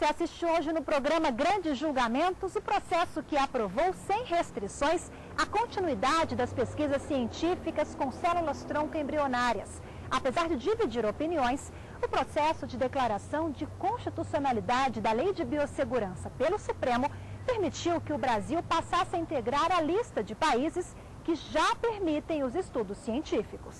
você assiste hoje no programa Grandes Julgamentos, o processo que aprovou sem restrições a continuidade das pesquisas científicas com células-tronco embrionárias. Apesar de dividir opiniões, o processo de declaração de constitucionalidade da Lei de Biossegurança pelo Supremo permitiu que o Brasil passasse a integrar a lista de países que já permitem os estudos científicos.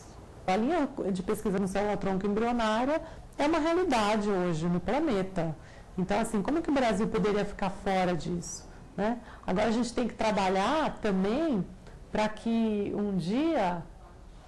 A linha de pesquisa no célula-tronco embrionária é uma realidade hoje no planeta. Então, assim, como que o Brasil poderia ficar fora disso, né? Agora a gente tem que trabalhar também para que um dia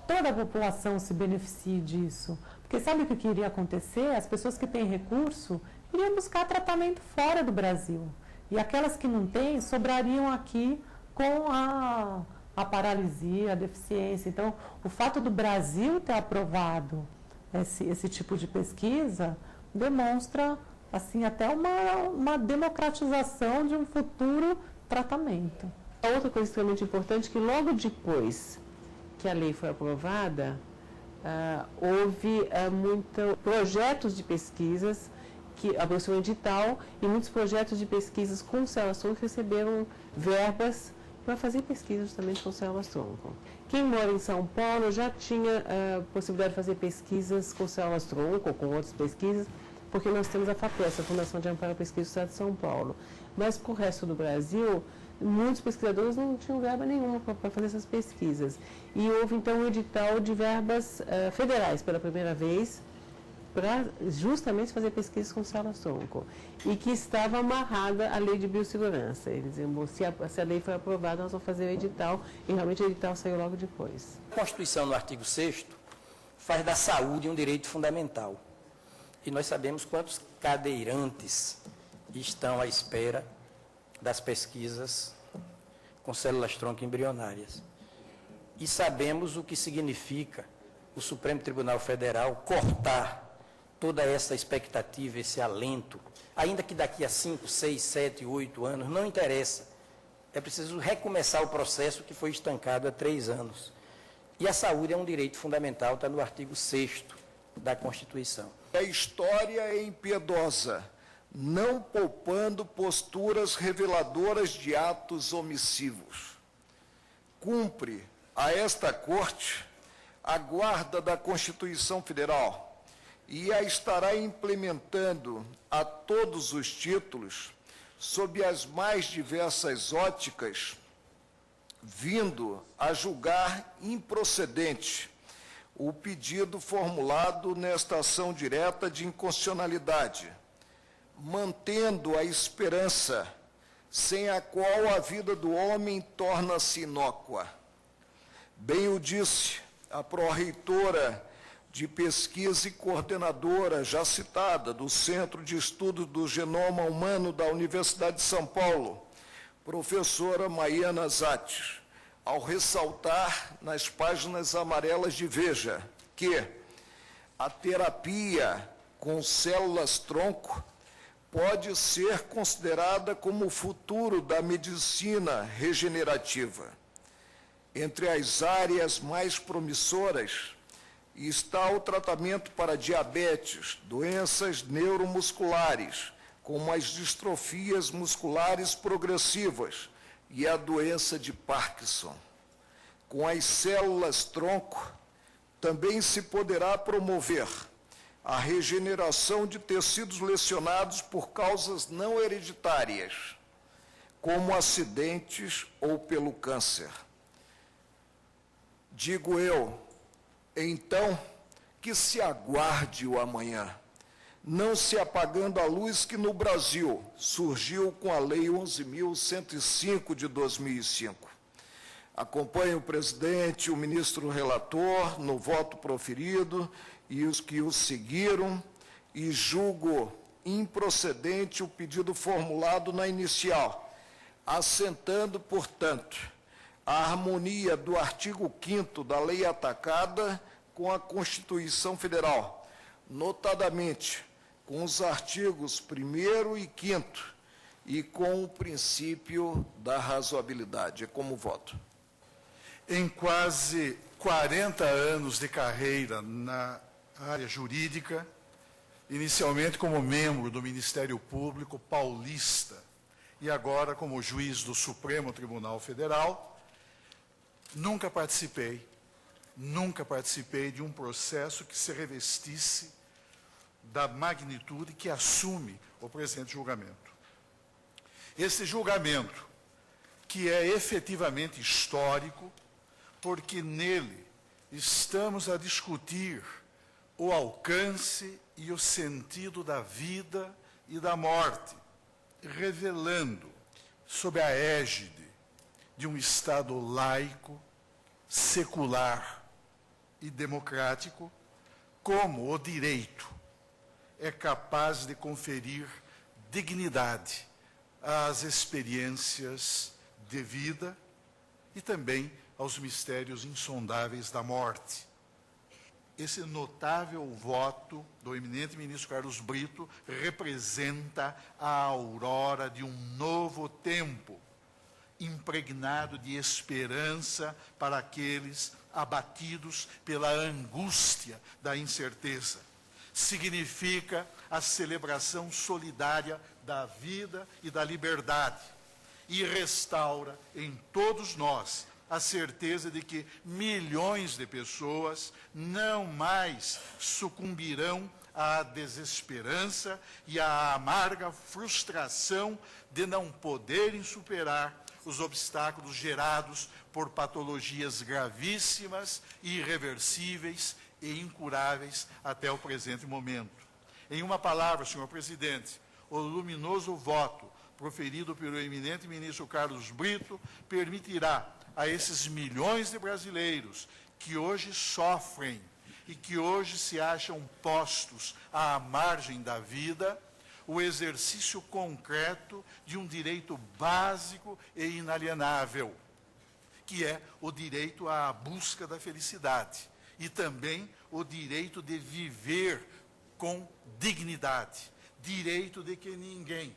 toda a população se beneficie disso. Porque sabe o que iria acontecer? As pessoas que têm recurso iriam buscar tratamento fora do Brasil. E aquelas que não têm, sobrariam aqui com a paralisia, a deficiência. Então, o fato do Brasil ter aprovado esse tipo de pesquisa demonstra, assim, até uma democratização de um futuro tratamento. A outra coisa extremamente importante é que logo depois que a lei foi aprovada, houve muitos projetos de pesquisas que avançou o edital e muitos projetos de pesquisas com células-tronco receberam verbas para fazer pesquisas justamente com células-tronco. Quem mora em São Paulo já tinha a possibilidade de fazer pesquisas com células-tronco ou com outras pesquisas, porque nós temos a FAPESP, a Fundação de Amparo à Pesquisa do Estado de São Paulo. Mas para o resto do Brasil, muitos pesquisadores não tinham verba nenhuma para fazer essas pesquisas. E houve então um edital de verbas federais pela primeira vez, para justamente fazer pesquisas com células-tronco, e que estava amarrada à lei de biossegurança. Eles diziam, se a lei for aprovada, nós vamos fazer o edital, e realmente o edital saiu logo depois. A Constituição, no artigo 6º, faz da saúde um direito fundamental. E nós sabemos quantos cadeirantes estão à espera das pesquisas com células-tronco embrionárias. E sabemos o que significa o Supremo Tribunal Federal cortar toda essa expectativa, esse alento, ainda que daqui a 5, 6, 7, 8 anos, não interessa. É preciso recomeçar o processo que foi estancado há 3 anos. E a saúde é um direito fundamental, está no artigo 6º da Constituição. A história é impiedosa, não poupando posturas reveladoras de atos omissivos. Cumpre a esta Corte a guarda da Constituição Federal e a estará implementando a todos os títulos, sob as mais diversas óticas, vindo a julgar improcedente o pedido formulado nesta ação direta de inconstitucionalidade, mantendo a esperança, sem a qual a vida do homem torna-se inócua. Bem o disse a pró-reitora de pesquisa e coordenadora, já citada, do Centro de Estudo do Genoma Humano da Universidade de São Paulo, professora Maiana Zatti, ao ressaltar nas páginas amarelas de Veja que a terapia com células-tronco pode ser considerada como o futuro da medicina regenerativa. Entre as áreas mais promissoras está o tratamento para diabetes, doenças neuromusculares, como as distrofias musculares progressivas e a doença de Parkinson. Com as células-tronco, também se poderá promover a regeneração de tecidos lesionados por causas não hereditárias, como acidentes ou pelo câncer. Digo eu, então, que se aguarde o amanhã, não se apagando a luz que no Brasil surgiu com a Lei 11.105 de 2005. Acompanho o presidente e o ministro relator no voto proferido e os que o seguiram, e julgo improcedente o pedido formulado na inicial, assentando, portanto, a harmonia do artigo 5º da lei atacada com a Constituição Federal, notadamente com os artigos 1º e 5º e com o princípio da razoabilidade. É como voto. Em quase 40 anos de carreira na área jurídica, inicialmente como membro do Ministério Público Paulista e agora como juiz do Supremo Tribunal Federal, nunca participei de um processo que se revestisse da magnitude que assume o presente julgamento. Esse julgamento, que é efetivamente histórico, porque nele estamos a discutir o alcance e o sentido da vida e da morte, revelando, sob a égide de um Estado laico, secular e democrático, como o direito é capaz de conferir dignidade às experiências de vida e também aos mistérios insondáveis da morte. Esse notável voto do eminente ministro Carlos Brito representa a aurora de um novo tempo, impregnado de esperança para aqueles abatidos pela angústia da incerteza. Significa a celebração solidária da vida e da liberdade e restaura em todos nós a certeza de que milhões de pessoas não mais sucumbirão à desesperança e à amarga frustração de não poderem superar os obstáculos gerados por patologias gravíssimas, irreversíveis e incuráveis até o presente momento. Em uma palavra, senhor presidente, o luminoso voto proferido pelo eminente ministro Carlos Brito permitirá a esses milhões de brasileiros que hoje sofrem e que hoje se acham postos à margem da vida, o exercício concreto de um direito básico e inalienável, que é o direito à busca da felicidade e também o direito de viver com dignidade, direito de que ninguém,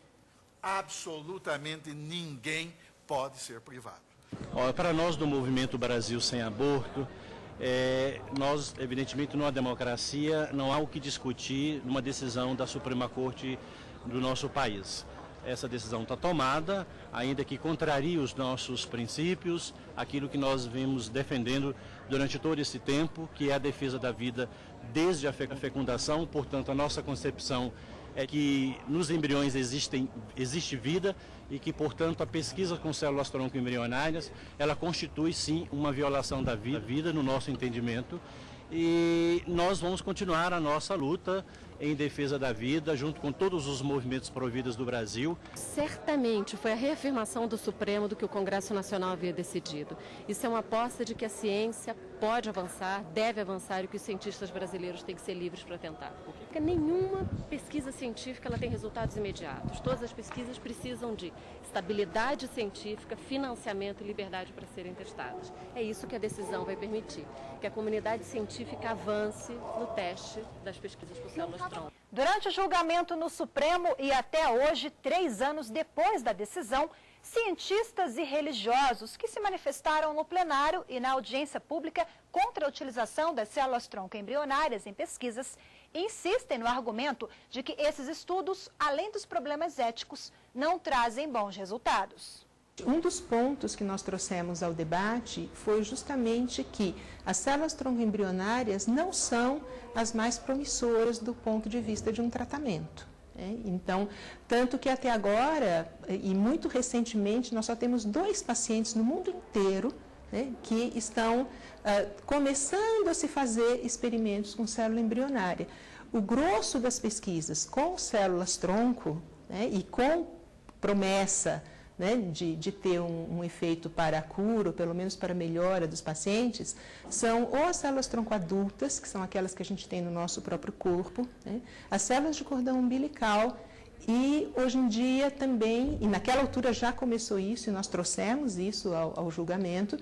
absolutamente ninguém, pode ser privado. Para nós do Movimento Brasil Sem Aborto, nós, evidentemente, numa democracia, não há o que discutir numa decisão da Suprema Corte do nosso país. Essa decisão está tomada, ainda que contrarie os nossos princípios, aquilo que nós vimos defendendo durante todo esse tempo, que é a defesa da vida desde a fecundação. Portanto, a nossa concepção é que nos embriões existe vida e que, portanto, a pesquisa com células tronco embrionárias, ela constitui, sim, uma violação da vida, no nosso entendimento, e nós vamos continuar a nossa luta em defesa da vida, junto com todos os movimentos pró-vidas do Brasil. Certamente foi a reafirmação do Supremo do que o Congresso Nacional havia decidido. Isso é uma aposta de que a ciência pode avançar, deve avançar e que os cientistas brasileiros têm que ser livres para tentar. Porque nenhuma pesquisa científica ela tem resultados imediatos. Todas as pesquisas precisam de estabilidade científica, financiamento e liberdade para serem testadas. É isso que a decisão vai permitir, que a comunidade científica avance no teste das pesquisas com células tronco. Durante o julgamento no Supremo e até hoje, 3 anos depois da decisão, cientistas e religiosos que se manifestaram no plenário e na audiência pública contra a utilização das células tronco embrionárias em pesquisas insistem no argumento de que esses estudos, além dos problemas éticos, não trazem bons resultados. Um dos pontos que nós trouxemos ao debate foi justamente que as células tronco embrionárias não são as mais promissoras do ponto de vista de um tratamento. Então, tanto que até agora, e muito recentemente, nós só temos 2 pacientes no mundo inteiro que estão começando a se fazer experimentos com célula embrionária. O grosso das pesquisas com células tronco e com promessa de ter um efeito para a cura, ou pelo menos para a melhora dos pacientes, são ou as células tronco adultas, que são aquelas que a gente tem no nosso próprio corpo, as células de cordão umbilical, e hoje em dia também, e naquela altura já começou isso, e nós trouxemos isso ao julgamento,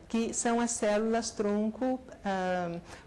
que são as células tronco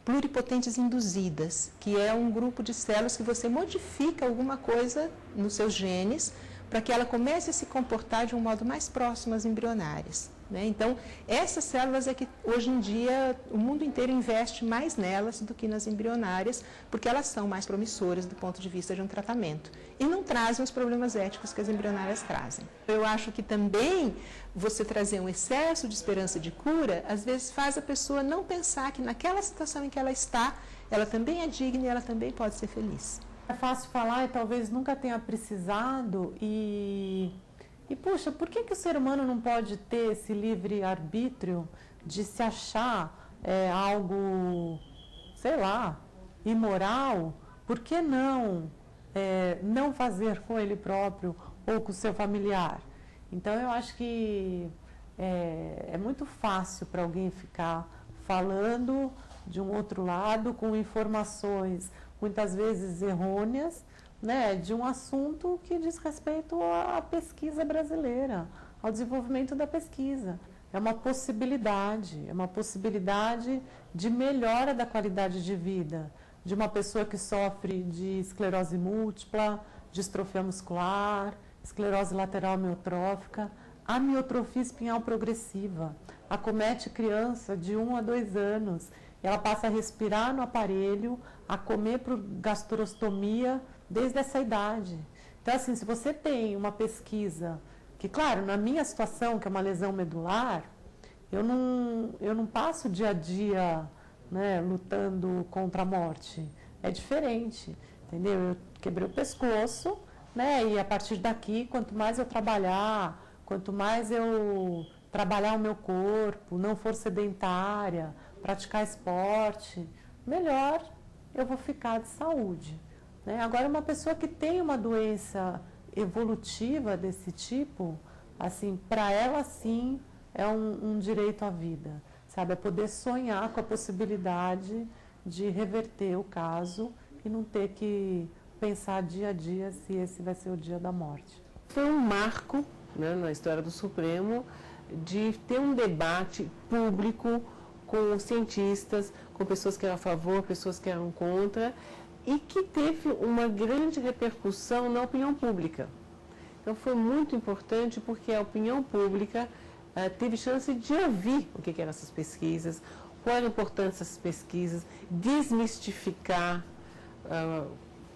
pluripotentes induzidas, que é um grupo de células que você modifica alguma coisa nos seus genes, para que ela comece a se comportar de um modo mais próximo às embrionárias. né? Então, essas células é que hoje em dia o mundo inteiro investe mais nelas do que nas embrionárias, porque elas são mais promissoras do ponto de vista de um tratamento e não trazem os problemas éticos que as embrionárias trazem. Eu acho que também você trazer um excesso de esperança de cura, às vezes faz a pessoa não pensar que naquela situação em que ela está, ela também é digna e ela também pode ser feliz. É fácil falar e talvez nunca tenha precisado e puxa, por que o ser humano não pode ter esse livre-arbítrio de se achar algo, sei lá, imoral? Por que não fazer com ele próprio ou com o seu familiar? Então, eu acho que é muito fácil para alguém ficar falando de um outro lado com informações muitas vezes errôneas, né, de um assunto que diz respeito à pesquisa brasileira, ao desenvolvimento da pesquisa. É uma possibilidade de melhora da qualidade de vida de uma pessoa que sofre de esclerose múltipla, distrofia muscular, esclerose lateral amiotrófica, amiotrofia espinhal progressiva. Acomete criança de 1 a 2 anos. Ela passa a respirar no aparelho, a comer por gastrostomia desde essa idade. Então, assim, se você tem uma pesquisa, que claro, na minha situação, que é uma lesão medular, eu não passo o dia a dia, né, lutando contra a morte. É diferente, entendeu? Eu quebrei o pescoço, né, e a partir daqui, quanto mais eu trabalhar o meu corpo, não for sedentária, praticar esporte, melhor eu vou ficar de saúde. Né? Agora, uma pessoa que tem uma doença evolutiva desse tipo, assim, para ela sim é um direito à vida, sabe? É poder sonhar com a possibilidade de reverter o caso e não ter que pensar dia a dia se esse vai ser o dia da morte. Foi um marco, né, na história do Supremo de ter um debate público com cientistas, com pessoas que eram a favor, pessoas que eram contra, e que teve uma grande repercussão na opinião pública. Então foi muito importante porque a opinião pública teve chance de ouvir o que eram essas pesquisas, qual era a importância dessas pesquisas, desmistificar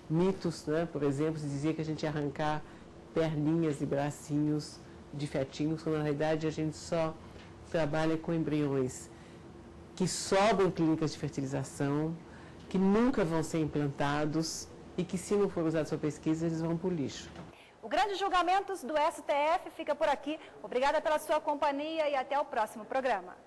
mitos, né? Por exemplo, se dizia que a gente ia arrancar perninhas e bracinhos de fetinhos, quando na realidade a gente só trabalha com embriões que sobram em clínicas de fertilização, que nunca vão ser implantados e que, se não for usados para pesquisa, eles vão para o lixo. O Grande Julgamentos do STF fica por aqui. Obrigada pela sua companhia e até o próximo programa.